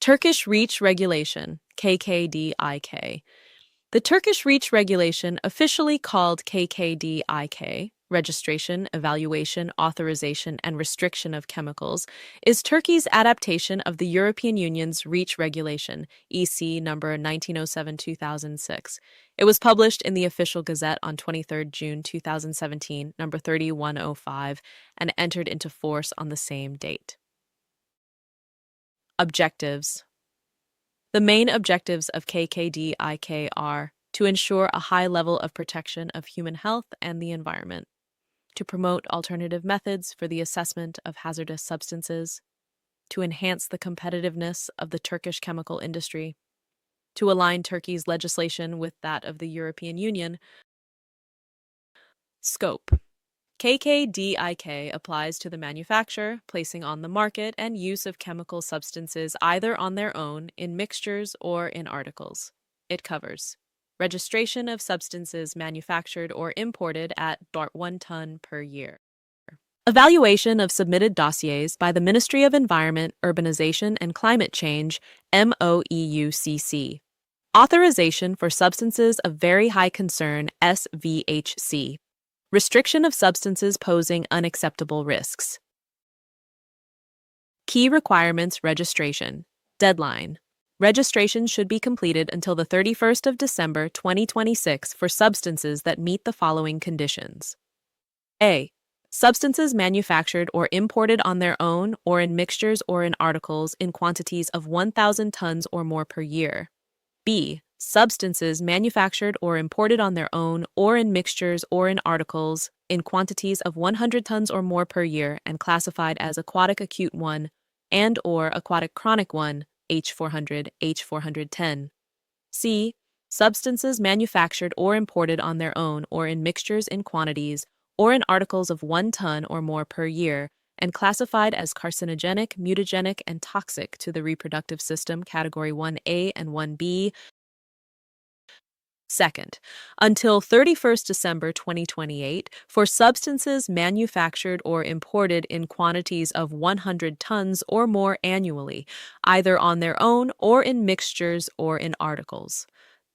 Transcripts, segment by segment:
Turkish REACH Regulation, KKDİK. The Turkish REACH Regulation, officially called KKDİK, Registration, Evaluation, Authorization, and Restriction of Chemicals, is Turkey's adaptation of the European Union's REACH Regulation, EC number 1907-2006. It was published in the official Gazette on 23 June 2017, number 3105, and entered into force on the same date. Objectives. The main objectives of KKDİK are to ensure a high level of protection of human health and the environment, to promote alternative methods for the assessment of hazardous substances, to enhance the competitiveness of the Turkish chemical industry, to align Turkey's legislation with that of the European Union. Scope. KKDİK applies to the manufacture, placing on the market, and use of chemical substances either on their own, in mixtures, or in articles. It covers registration of substances manufactured or imported at 1 tonne per year. Evaluation of submitted dossiers by the Ministry of Environment, Urbanization and Climate Change, MOEUCC. Authorization for substances of very high concern, SVHC. Restriction of substances posing unacceptable risks. Key requirements registration. Deadline. Registration should be completed until the 31st of December 2026 for substances that meet the following conditions. A. Substances manufactured or imported on their own or in mixtures or in articles in quantities of 1,000 tons or more per year. B. Substances manufactured or imported on their own or in mixtures or in articles in quantities of 100 tons or more per year and classified as aquatic acute 1 and or aquatic chronic 1, H400, H410. C. Substances manufactured or imported on their own or in mixtures in quantities or in articles of 1 ton or more per year and classified as carcinogenic, mutagenic, and toxic to the reproductive system, Category 1A and 1B. Second, until 31st December 2028, for substances manufactured or imported in quantities of 100 tons or more annually, either on their own or in mixtures or in articles.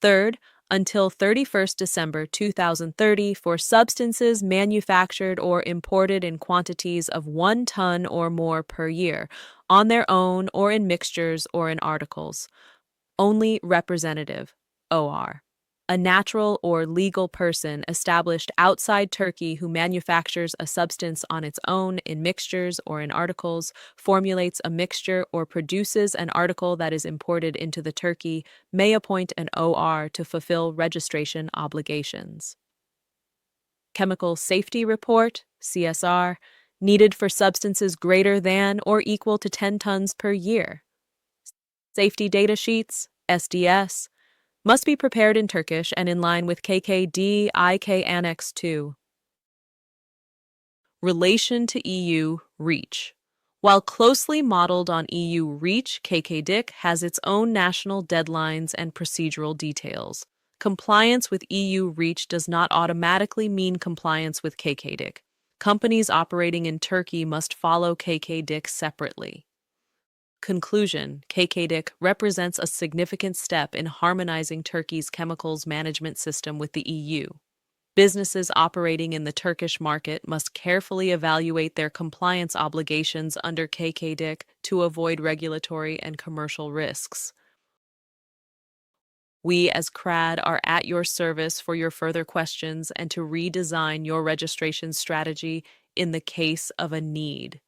Third, until 31st December 2030 for substances manufactured or imported in quantities of 1 ton or more per year, on their own or in mixtures or in articles. Only representative, OR. A natural or legal person established outside Turkey who manufactures a substance on its own in mixtures or in articles, formulates a mixture or produces an article that is imported into the Turkey, may appoint an OR to fulfill registration obligations. Chemical Safety Report, CSR, needed for substances greater than or equal to 10 tons per year. Safety Data Sheets, SDS, must be prepared in Turkish and in line with KKDİK Annex 2. Relation to EU REACH. While closely modeled on EU REACH, KKDİK has its own national deadlines and procedural details. Compliance with EU REACH does not automatically mean compliance with KKDİK. Companies operating in Turkey must follow KKDİK separately. Conclusion: KKDİK represents a significant step in harmonizing Turkey's chemicals management system with the EU. Businesses operating in the Turkish market must carefully evaluate their compliance obligations under KKDİK to avoid regulatory and commercial risks. We as CRAD are at your service for your further questions and to redesign your registration strategy in the case of a need.